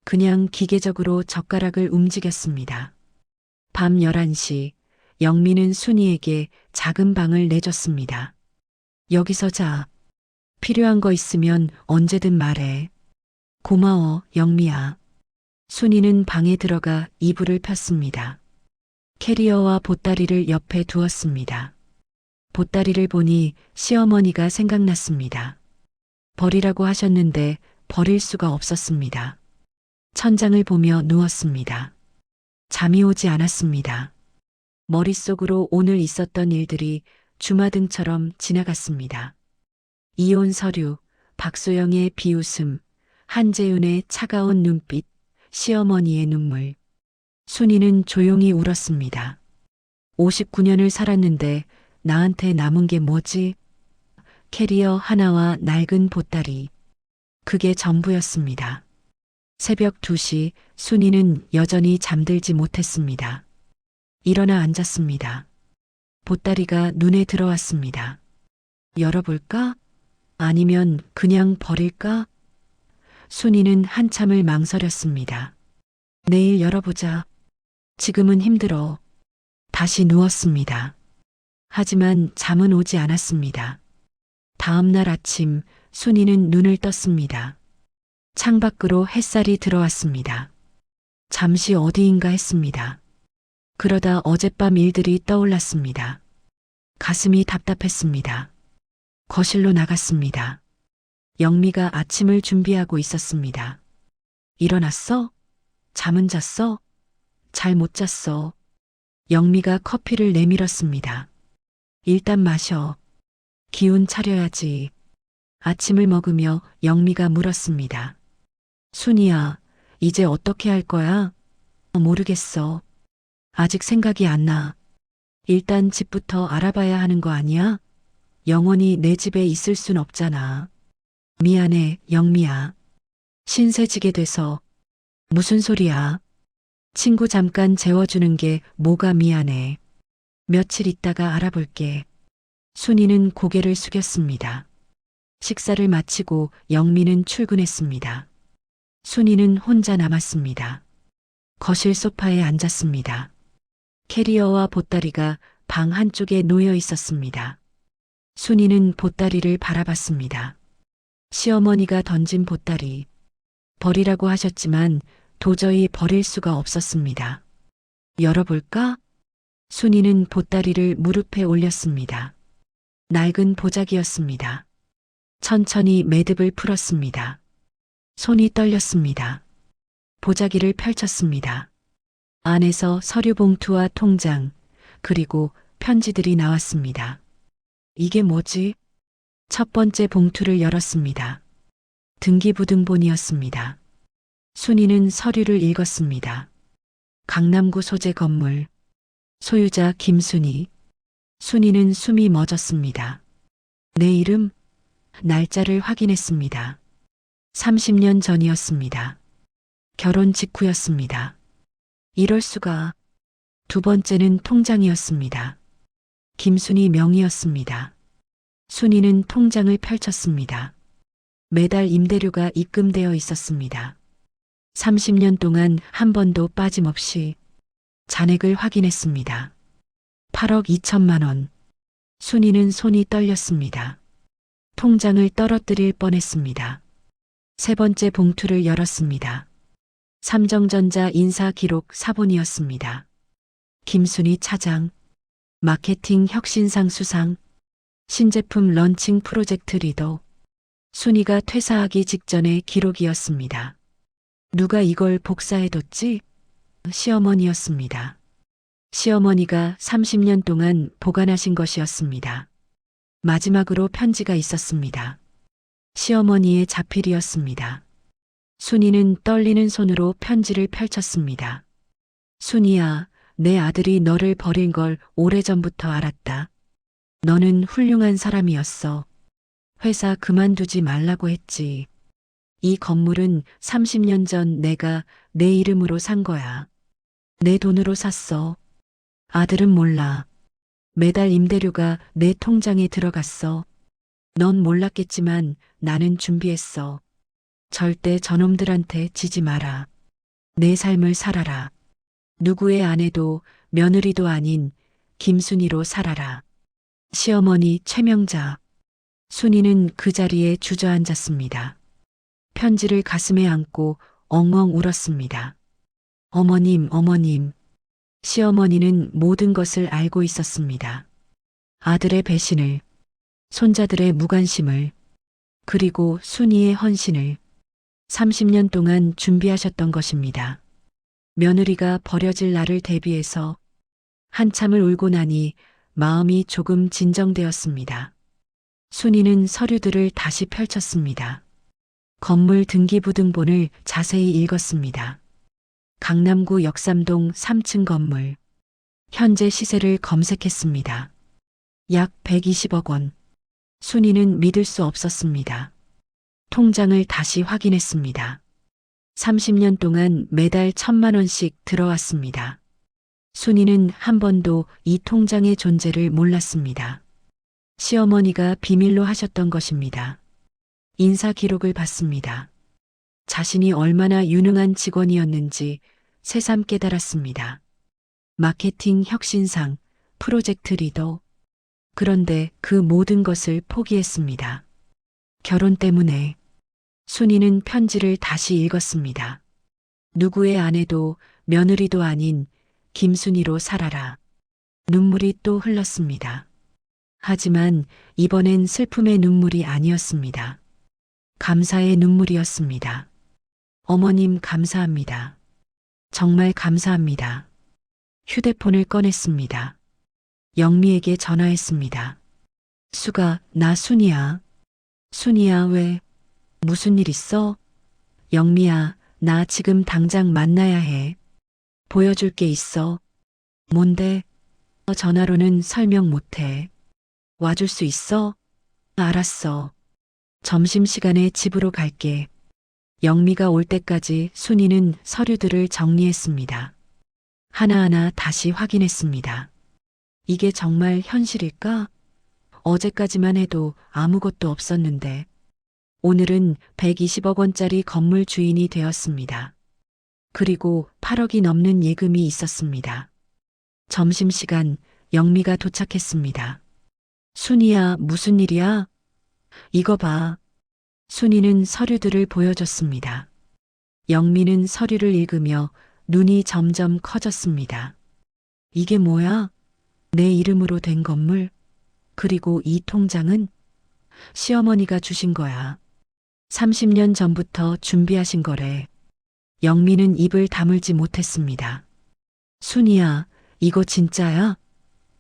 그냥 기계적으로 젓가락을 움직였습니다. 밤 11시, 영미는 순이에게 작은 방을 내줬습니다. 여기서 자. 필요한 거 있으면 언제든 말해. 고마워, 영미야. 순이는 방에 들어가 이불을 폈습니다. 캐리어와 보따리를 옆에 두었습니다. 보따리를 보니 시어머니가 생각났습니다. 버리라고 하셨는데 버릴 수가 없었습니다. 천장을 보며 누웠습니다. 잠이 오지 않았습니다. 머릿속으로 오늘 있었던 일들이 주마등처럼 지나갔습니다. 이혼 서류, 박소영의 비웃음, 한재윤의 차가운 눈빛, 시어머니의 눈물. 순이는 조용히 울었습니다. 59년을 살았는데 나한테 남은 게 뭐지? 캐리어 하나와 낡은 보따리. 그게 전부였습니다. 새벽 2시 순이는 여전히 잠들지 못했습니다. 일어나 앉았습니다. 보따리가 눈에 들어왔습니다. 열어볼까? 아니면 그냥 버릴까? 순이는 한참을 망설였습니다. 내일 열어보자. 지금은 힘들어. 다시 누웠습니다. 하지만 잠은 오지 않았습니다. 다음 날 아침 순이는 눈을 떴습니다. 창밖으로 햇살이 들어왔습니다. 잠시 어디인가 했습니다. 그러다 어젯밤 일들이 떠올랐습니다. 가슴이 답답했습니다. 거실로 나갔습니다. 영미가 아침을 준비하고 있었습니다. 일어났어? 잠은 잤어? 잘 못 잤어. 영미가 커피를 내밀었습니다. 일단 마셔. 기운 차려야지. 아침을 먹으며 영미가 물었습니다. 순이야, 이제 어떻게 할 거야? 모르겠어. 아직 생각이 안 나. 일단 집부터 알아봐야 하는 거 아니야? 영원히 내 집에 있을 순 없잖아. 미안해, 영미야. 신세 지게 돼서. 무슨 소리야? 친구 잠깐 재워주는 게 뭐가 미안해. 며칠 있다가 알아볼게. 순이는 고개를 숙였습니다. 식사를 마치고 영미는 출근했습니다. 순이는 혼자 남았습니다. 거실 소파에 앉았습니다. 캐리어와 보따리가 방 한쪽에 놓여 있었습니다. 순이는 보따리를 바라봤습니다. 시어머니가 던진 보따리. 버리라고 하셨지만 도저히 버릴 수가 없었습니다. 열어볼까? 순이는 보따리를 무릎에 올렸습니다. 낡은 보자기였습니다. 천천히 매듭을 풀었습니다. 손이 떨렸습니다. 보자기를 펼쳤습니다. 안에서 서류 봉투와 통장, 그리고 편지들이 나왔습니다. 이게 뭐지? 첫 번째 봉투를 열었습니다. 등기부등본이었습니다. 순이는 서류를 읽었습니다. 강남구 소재 건물. 소유자 김순이. 순이는 숨이 멎었습니다. 내 이름? 날짜를 확인했습니다. 30년 전이었습니다. 결혼 직후였습니다. 이럴 수가. 두 번째는 통장이었습니다. 김순이 명의였습니다. 순이는 통장을 펼쳤습니다. 매달 임대료가 입금되어 있었습니다. 30년 동안 한 번도 빠짐없이. 잔액을 확인했습니다. 8억 2천만 원. 순이는 손이 떨렸습니다. 통장을 떨어뜨릴 뻔했습니다. 세 번째 봉투를 열었습니다. 삼성전자 인사기록 사본이었습니다. 김순이 차장, 마케팅 혁신상 수상, 신제품 런칭 프로젝트 리더. 순이가 퇴사하기 직전의 기록이었습니다. 누가 이걸 복사해뒀지? 시어머니였습니다. 시어머니가 30년 동안 보관하신 것이었습니다. 마지막으로 편지가 있었습니다. 시어머니의 자필이었습니다. 순이는 떨리는 손으로 편지를 펼쳤습니다. 순이야, 내 아들이 너를 버린 걸 오래전부터 알았다. 너는 훌륭한 사람이었어. 회사 그만두지 말라고 했지. 이 건물은 30년 전 내가 내 이름으로 산 거야. 내 돈으로 샀어. 아들은 몰라. 매달 임대료가 내 통장에 들어갔어. 넌 몰랐겠지만 나는 준비했어. 절대 저놈들한테 지지 마라. 내 삶을 살아라. 누구의 아내도 며느리도 아닌 김순이로 살아라. 시어머니 최명자. 순이는 그 자리에 주저앉았습니다. 편지를 가슴에 안고 엉엉 울었습니다. 어머님, 어머님. 시어머니는 모든 것을 알고 있었습니다. 아들의 배신을, 손자들의 무관심을, 그리고 순이의 헌신을 30년 동안 준비하셨던 것입니다. 며느리가 버려질 날을 대비해서 한참을 울고 나니 마음이 조금 진정되었습니다. 순이는 서류들을 다시 펼쳤습니다. 건물 등기부등본을 자세히 읽었습니다. 강남구 역삼동 3층 건물. 현재 시세를 검색했습니다. 약 120억 원. 순이는 믿을 수 없었습니다. 통장을 다시 확인했습니다. 30년 동안 매달 1,000만 원씩 들어왔습니다. 순이는 한 번도 이 통장의 존재를 몰랐습니다. 시어머니가 비밀로 하셨던 것입니다. 인사 기록을 봤습니다. 자신이 얼마나 유능한 직원이었는지 새삼 깨달았습니다. 마케팅 혁신상, 프로젝트 리더. 그런데 그 모든 것을 포기했습니다. 결혼 때문에. 순이는 편지를 다시 읽었습니다. 누구의 아내도 며느리도 아닌 김순이로 살아라. 눈물이 또 흘렀습니다. 하지만 이번엔 슬픔의 눈물이 아니었습니다. 감사의 눈물이었습니다. 어머님 감사합니다. 정말 감사합니다. 휴대폰을 꺼냈습니다. 영미에게 전화했습니다. 수가, 나 순이야. 순이야, 왜? 무슨 일 있어? 영미야, 나 지금 당장 만나야 해. 보여줄 게 있어. 뭔데? 전화로는 설명 못해. 와줄 수 있어? 알았어. 점심시간에 집으로 갈게. 영미가 올 때까지 순이는 서류들을 정리했습니다. 하나하나 다시 확인했습니다. 이게 정말 현실일까? 어제까지만 해도 아무것도 없었는데 오늘은 120억 원짜리 건물 주인이 되었습니다. 그리고 8억이 넘는 예금이 있었습니다. 점심시간 영미가 도착했습니다. 순이야, 무슨 일이야? 이거 봐. 순이는 서류들을 보여줬습니다. 영미는 서류를 읽으며 눈이 점점 커졌습니다. 이게 뭐야? 내 이름으로 된 건물? 그리고 이 통장은? 시어머니가 주신 거야. 30년 전부터 준비하신 거래. 영미는 입을 다물지 못했습니다. 순이야, 이거 진짜야?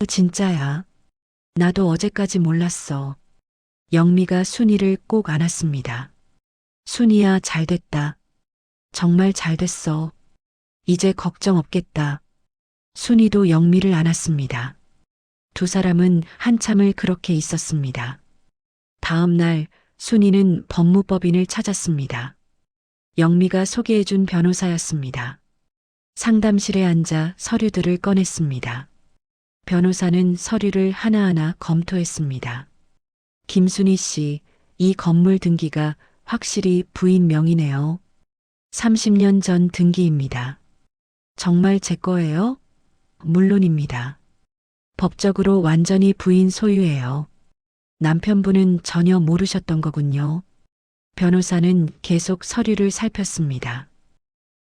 진짜야. 나도 어제까지 몰랐어. 영미가 순이를 꼭 안았습니다. 순이야, 잘됐다. 정말 잘됐어. 이제 걱정 없겠다. 순이도 영미를 안았습니다. 두 사람은 한참을 그렇게 있었습니다. 다음 날 순이는 법무법인을 찾았습니다. 영미가 소개해준 변호사였습니다. 상담실에 앉아 서류들을 꺼냈습니다. 변호사는 서류를 하나하나 검토했습니다. 김순희 씨, 이 건물 등기가 확실히 부인 명의네요. 30년 전 등기입니다. 정말 제 거예요? 물론입니다. 법적으로 완전히 부인 소유예요. 남편분은 전혀 모르셨던 거군요. 변호사는 계속 서류를 살폈습니다.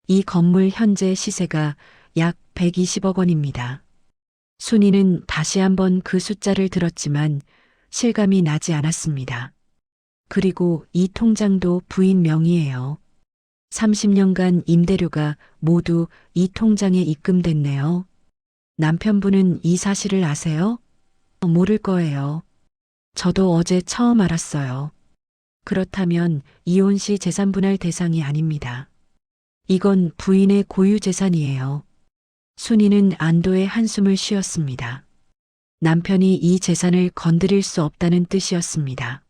이 건물 현재 시세가 약 120억 원입니다. 순이는 다시 한번 그 숫자를 들었지만 실감이 나지 않았습니다. 그리고 이 통장도 부인 명의예요. 30년간 임대료가 모두 이 통장에 입금됐네요. 남편분은 이 사실을 아세요? 모를 거예요. 저도 어제 처음 알았어요. 그렇다면 이혼 시 재산분할 대상이 아닙니다. 이건 부인의 고유 재산이에요. 순이는 안도의 한숨을 쉬었습니다. 남편이 이 재산을 건드릴 수 없다는 뜻이었습니다.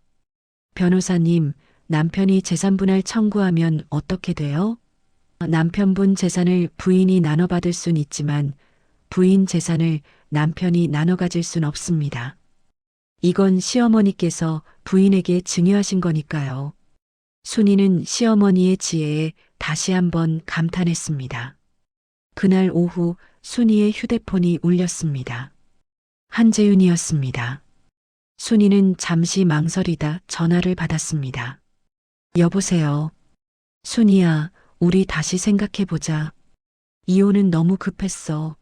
변호사님, 남편이 재산분할 청구하면 어떻게 돼요? 남편분 재산을 부인이 나눠받을 순 있지만 부인 재산을 남편이 나눠 가질 순 없습니다. 이건 시어머니께서 부인에게 증여하신 거니까요. 순이는 시어머니의 지혜에 다시 한번 감탄했습니다. 그날 오후 순이의 휴대폰이 울렸습니다. 한재윤이었습니다. 순이는 잠시 망설이다 전화를 받았습니다. 여보세요. 순이야, 우리 다시 생각해보자. 이혼은 너무 급했어.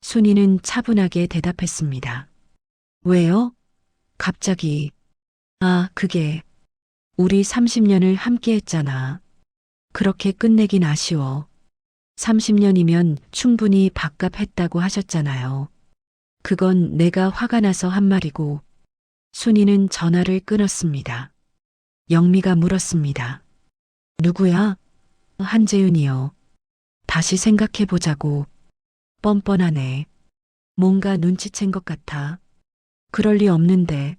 순이는 차분하게 대답했습니다. 왜요? 갑자기. 그게. 우리 30년을 함께 했잖아. 그렇게 끝내긴 아쉬워. 30년이면 충분히 밥값했다고 하셨잖아요. 그건 내가 화가 나서 한 말이고. 순이는 전화를 끊었습니다. 영미가 물었습니다. 누구야? 한재윤이요. 다시 생각해보자고. 뻔뻔하네. 뭔가 눈치챈 것 같아. 그럴 리 없는데.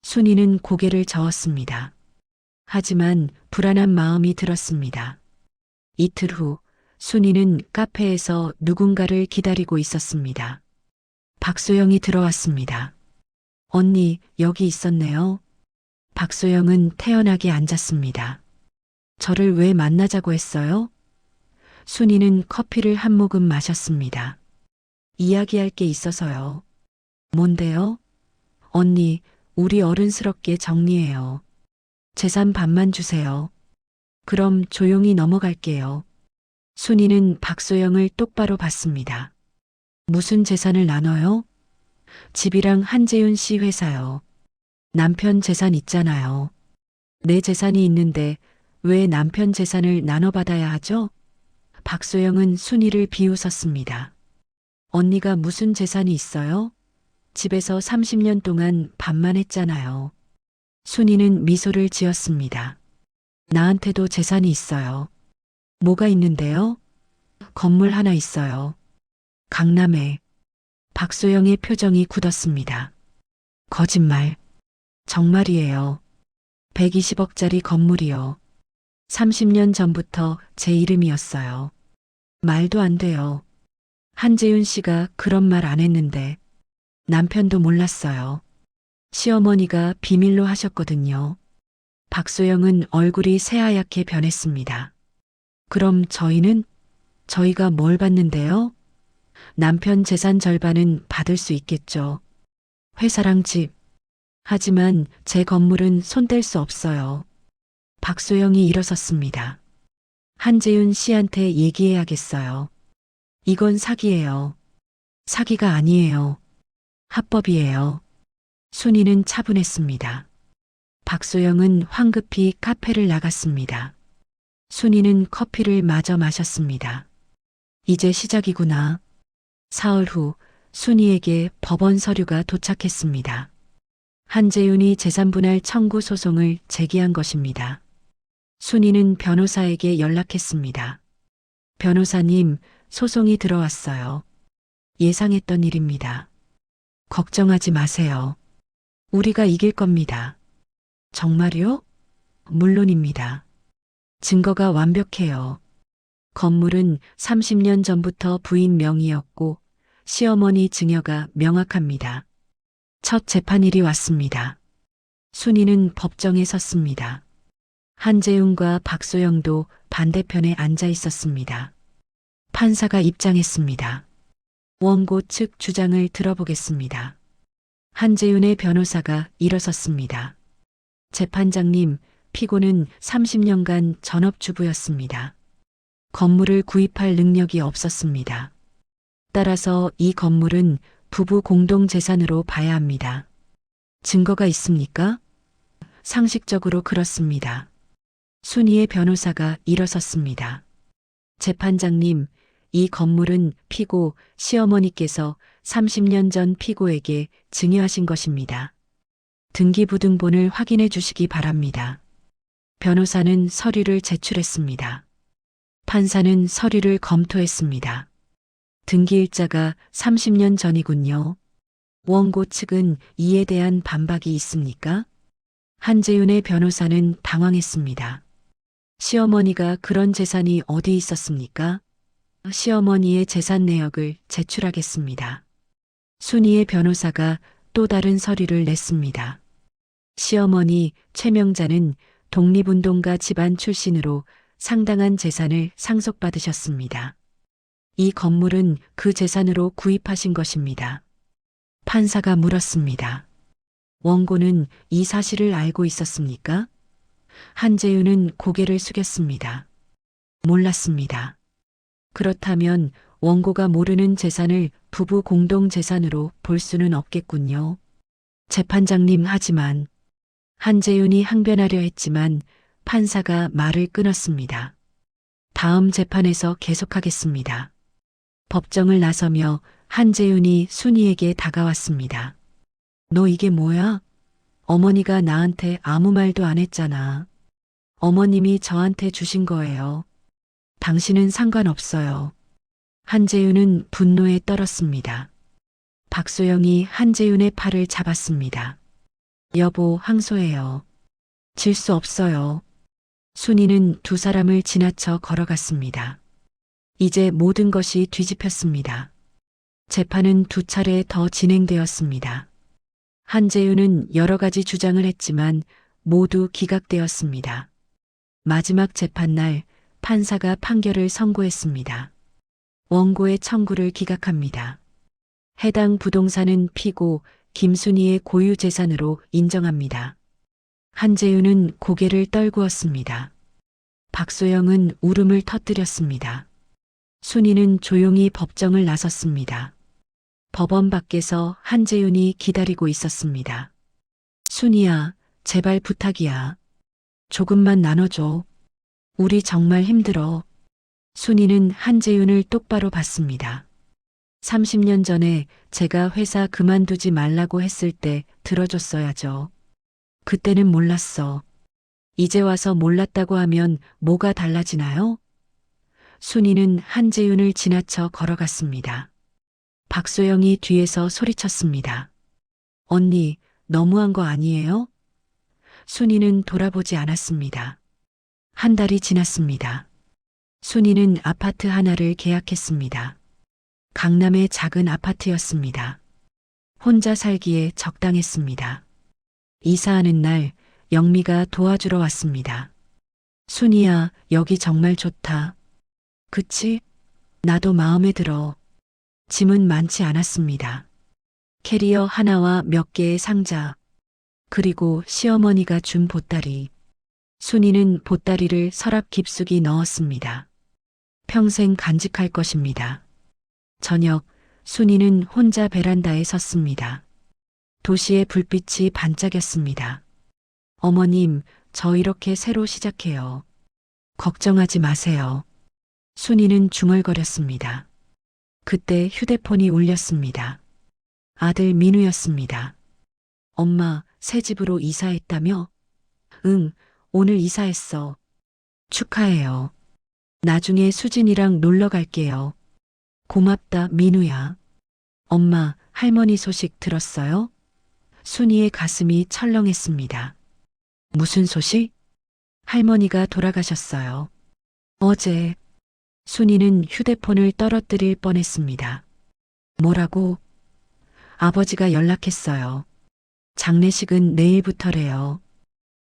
순이는 고개를 저었습니다. 하지만 불안한 마음이 들었습니다. 이틀 후 순이는 카페에서 누군가를 기다리고 있었습니다. 박소영이 들어왔습니다. 언니, 여기 있었네요. 박소영은 태연하게 앉았습니다. 저를 왜 만나자고 했어요? 순이는 커피를 한 모금 마셨습니다. 이야기할 게 있어서요. 뭔데요? 언니, 우리 어른스럽게 정리해요. 재산 반만 주세요. 그럼 조용히 넘어갈게요. 순이는 박소영을 똑바로 봤습니다. 무슨 재산을 나눠요? 집이랑 한재윤 씨 회사요. 남편 재산 있잖아요. 내 재산이 있는데 왜 남편 재산을 나눠받아야 하죠? 박소영은 순이를 비웃었습니다. 언니가 무슨 재산이 있어요? 집에서 30년 동안 밥만 했잖아요. 순이는 미소를 지었습니다. 나한테도 재산이 있어요. 뭐가 있는데요? 건물 하나 있어요. 강남에. 박소영의 표정이 굳었습니다. 거짓말. 정말이에요. 120억짜리 건물이요. 30년 전부터 제 이름이었어요. 말도 안 돼요. 한재윤 씨가 그런 말 안 했는데 남편도 몰랐어요. 시어머니가 비밀로 하셨거든요. 박소영은 얼굴이 새하얗게 변했습니다. 그럼 저희가 뭘 받는데요? 남편 재산 절반은 받을 수 있겠죠. 회사랑 집. 하지만 제 건물은 손댈 수 없어요. 박소영이 일어섰습니다. 한재윤 씨한테 얘기해야겠어요. 이건 사기예요. 사기가 아니에요. 합법이에요. 순이는 차분했습니다. 박소영은 황급히 카페를 나갔습니다. 순이는 커피를 마저 마셨습니다. 이제 시작이구나. 사흘 후 순이에게 법원 서류가 도착했습니다. 한재윤이 재산분할 청구 소송을 제기한 것입니다. 순이는 변호사에게 연락했습니다. 변호사님, 소송이 들어왔어요. 예상했던 일입니다. 걱정하지 마세요. 우리가 이길 겁니다. 정말요? 물론입니다. 증거가 완벽해요. 건물은 30년 전부터 부인 명의였고 시어머니 증여가 명확합니다. 첫 재판일이 왔습니다. 순이는 법정에 섰습니다. 한재윤과 박소영도 반대편에 앉아 있었습니다. 판사가 입장했습니다. 원고 측 주장을 들어보겠습니다. 한재윤의 변호사가 일어섰습니다. 재판장님, 피고는 30년간 전업주부였습니다. 건물을 구입할 능력이 없었습니다. 따라서 이 건물은 부부 공동재산으로 봐야 합니다. 증거가 있습니까? 상식적으로 그렇습니다. 순이의 변호사가 일어섰습니다. 재판장님, 이 건물은 피고 시어머니께서 30년 전 피고에게 증여하신 것입니다. 등기부등본을 확인해 주시기 바랍니다. 변호사는 서류를 제출했습니다. 판사는 서류를 검토했습니다. 등기일자가 30년 전이군요. 원고 측은 이에 대한 반박이 있습니까? 한재윤의 변호사는 당황했습니다. 시어머니가 그런 재산이 어디 있었습니까? 시어머니의 재산 내역을 제출하겠습니다. 순이의 변호사가 또 다른 서류를 냈습니다. 시어머니 최명자는 독립운동가 집안 출신으로 상당한 재산을 상속받으셨습니다. 이 건물은 그 재산으로 구입하신 것입니다. 판사가 물었습니다. 원고는 이 사실을 알고 있었습니까? 한재윤은 고개를 숙였습니다. 몰랐습니다. 그렇다면 원고가 모르는 재산을 부부 공동재산으로 볼 수는 없겠군요. 재판장님, 하지만 한재윤이 항변하려 했지만 판사가 말을 끊었습니다. 다음 재판에서 계속하겠습니다. 법정을 나서며 한재윤이 순이에게 다가왔습니다. 너 이게 뭐야? 어머니가 나한테 아무 말도 안 했잖아. 어머님이 저한테 주신 거예요. 당신은 상관없어요. 한재윤은 분노에 떨었습니다. 박소영이 한재윤의 팔을 잡았습니다. 여보, 항소해요. 질 수 없어요. 순이는 두 사람을 지나쳐 걸어갔습니다. 이제 모든 것이 뒤집혔습니다. 재판은 두 차례 더 진행되었습니다. 한재윤은 여러 가지 주장을 했지만 모두 기각되었습니다. 마지막 재판날 판사가 판결을 선고했습니다. 원고의 청구를 기각합니다. 해당 부동산은 피고 김순희의 고유 재산으로 인정합니다. 한재윤은 고개를 떨구었습니다. 박소영은 울음을 터뜨렸습니다. 순이는 조용히 법정을 나섰습니다. 법원 밖에서 한재윤이 기다리고 있었습니다. 순이야, 제발 부탁이야. 조금만 나눠줘. 우리 정말 힘들어. 순이는 한재윤을 똑바로 봤습니다. 30년 전에 제가 회사 그만두지 말라고 했을 때 들어줬어야죠. 그때는 몰랐어. 이제 와서 몰랐다고 하면 뭐가 달라지나요? 순이는 한재윤을 지나쳐 걸어갔습니다. 박소영이 뒤에서 소리쳤습니다. 언니, 너무한 거 아니에요? 순이는 돌아보지 않았습니다. 한 달이 지났습니다. 순이는 아파트 하나를 계약했습니다. 강남의 작은 아파트였습니다. 혼자 살기에 적당했습니다. 이사하는 날 영미가 도와주러 왔습니다. 순이야, 여기 정말 좋다. 그치? 나도 마음에 들어. 짐은 많지 않았습니다. 캐리어 하나와 몇 개의 상자, 그리고 시어머니가 준 보따리. 순이는 보따리를 서랍 깊숙이 넣었습니다. 평생 간직할 것입니다. 저녁, 순이는 혼자 베란다에 섰습니다. 도시의 불빛이 반짝였습니다. 어머님, 저 이렇게 새로 시작해요. 걱정하지 마세요. 순이는 중얼거렸습니다. 그때 휴대폰이 울렸습니다. 아들 민우였습니다. 엄마, 새 집으로 이사했다며? 응, 오늘 이사했어. 축하해요. 나중에 수진이랑 놀러 갈게요. 고맙다, 민우야. 엄마, 할머니 소식 들었어요? 순이의 가슴이 철렁했습니다. 무슨 소식? 할머니가 돌아가셨어요. 어제. 순이는 휴대폰을 떨어뜨릴 뻔했습니다. 뭐라고? 아버지가 연락했어요. 장례식은 내일부터래요.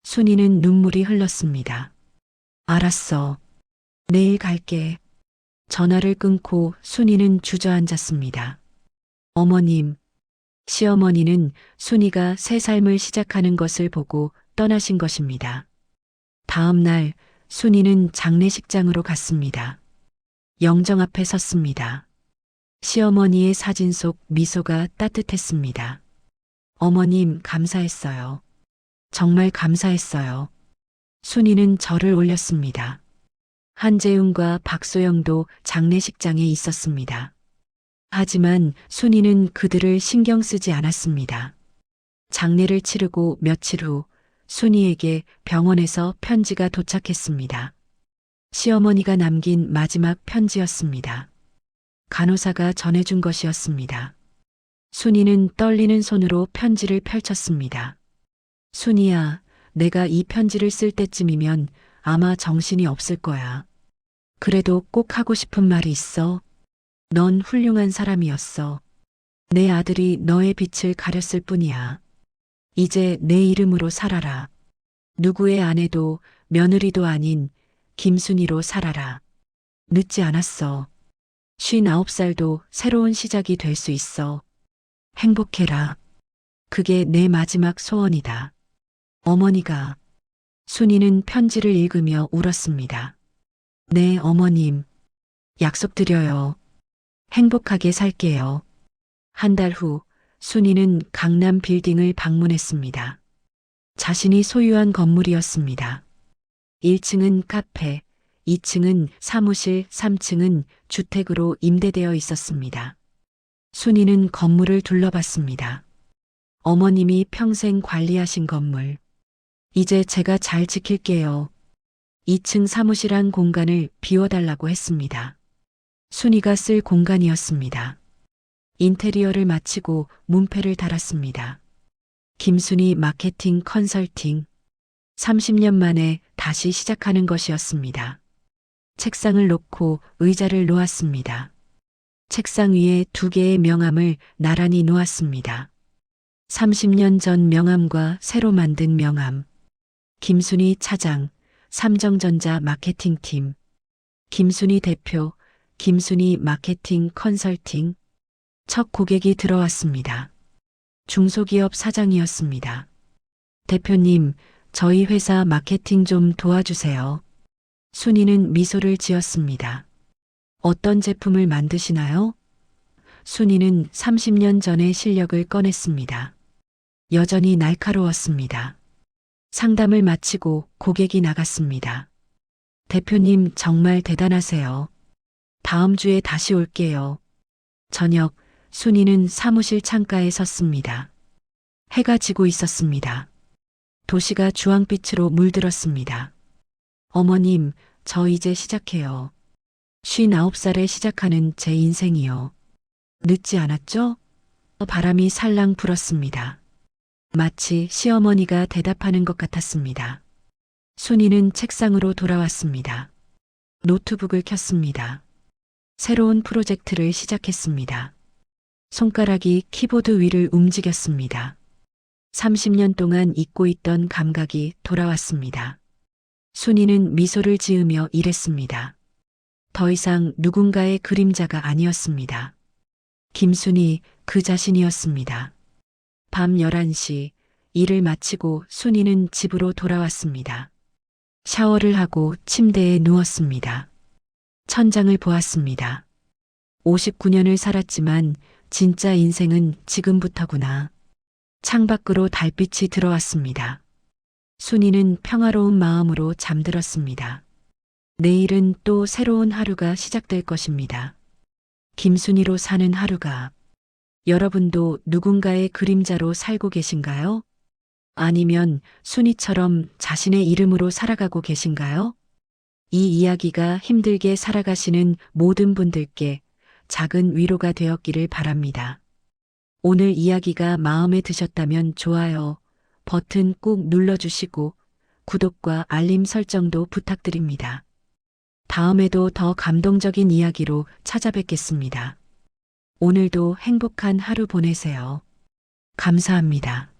순이는 눈물이 흘렀습니다. 알았어. 내일 갈게. 전화를 끊고 순이는 주저앉았습니다. 어머님, 시어머니는 순이가 새 삶을 시작하는 것을 보고 떠나신 것입니다. 다음 날 순이는 장례식장으로 갔습니다. 영정 앞에 섰습니다. 시어머니의 사진 속 미소가 따뜻했습니다. 어머님, 감사했어요. 정말 감사했어요. 순이는 절을 올렸습니다. 한재윤과 박소영도 장례식장에 있었습니다. 하지만 순이는 그들을 신경 쓰지 않았습니다. 장례를 치르고 며칠 후 순이에게 병원에서 편지가 도착했습니다. 시어머니가 남긴 마지막 편지였습니다. 간호사가 전해준 것이었습니다. 순이는 떨리는 손으로 편지를 펼쳤습니다. 순이야, 내가 이 편지를 쓸 때쯤이면 아마 정신이 없을 거야. 그래도 꼭 하고 싶은 말이 있어. 넌 훌륭한 사람이었어. 내 아들이 너의 빛을 가렸을 뿐이야. 이제 내 이름으로 살아라. 누구의 아내도 며느리도 아닌 김순이로 살아라. 늦지 않았어. 59살도 새로운 시작이 될 수 있어. 행복해라. 그게 내 마지막 소원이다. 어머니가. 순이는 편지를 읽으며 울었습니다. 네, 어머님. 약속드려요. 행복하게 살게요. 한 달 후 순이는 강남 빌딩을 방문했습니다. 자신이 소유한 건물이었습니다. 1층은 카페, 2층은 사무실, 3층은 주택으로 임대되어 있었습니다. 순이는 건물을 둘러봤습니다. 어머님이 평생 관리하신 건물. 이제 제가 잘 지킬게요. 2층 사무실 안 공간을 비워달라고 했습니다. 순이가 쓸 공간이었습니다. 인테리어를 마치고 문패를 달았습니다. 김순이 마케팅 컨설팅. 30년 만에 다시 시작하는 것이었습니다. 책상을 놓고 의자를 놓았습니다. 책상 위에 2개의 명함을 나란히 놓았습니다. 30년 전 명함과 새로 만든 명함. 김순이 차장, 삼정전자 마케팅팀. 김순이 대표, 김순이 마케팅 컨설팅. 첫 고객이 들어왔습니다. 중소기업 사장이었습니다. 대표님, 저희 회사 마케팅 좀 도와주세요. 순이는 미소를 지었습니다. 어떤 제품을 만드시나요? 순이는 30년 전의 실력을 꺼냈습니다. 여전히 날카로웠습니다. 상담을 마치고 고객이 나갔습니다. 대표님 정말 대단하세요. 다음 주에 다시 올게요. 저녁, 순이는 사무실 창가에 섰습니다. 해가 지고 있었습니다. 도시가 주황빛으로 물들었습니다. 어머님, 저 이제 시작해요. 59살에 시작하는 제 인생이요. 늦지 않았죠? 바람이 살랑 불었습니다. 마치 시어머니가 대답하는 것 같았습니다. 순이는 책상으로 돌아왔습니다. 노트북을 켰습니다. 새로운 프로젝트를 시작했습니다. 손가락이 키보드 위를 움직였습니다. 30년 동안 잊고 있던 감각이 돌아왔습니다. 순이는 미소를 지으며 일했습니다. 더 이상 누군가의 그림자가 아니었습니다. 김순이 그 자신이었습니다. 밤 11시 일을 마치고 순이는 집으로 돌아왔습니다. 샤워를 하고 침대에 누웠습니다. 천장을 보았습니다. 59년을 살았지만 진짜 인생은 지금부터구나. 창밖으로 달빛이 들어왔습니다. 순이는 평화로운 마음으로 잠들었습니다. 내일은 또 새로운 하루가 시작될 것입니다. 김순이로 사는 하루가. 여러분도 누군가의 그림자로 살고 계신가요? 아니면 순이처럼 자신의 이름으로 살아가고 계신가요? 이 이야기가 힘들게 살아가시는 모든 분들께 작은 위로가 되었기를 바랍니다. 오늘 이야기가 마음에 드셨다면 좋아요 버튼 꾹 눌러주시고 구독과 알림 설정도 부탁드립니다. 다음에도 더 감동적인 이야기로 찾아뵙겠습니다. 오늘도 행복한 하루 보내세요. 감사합니다.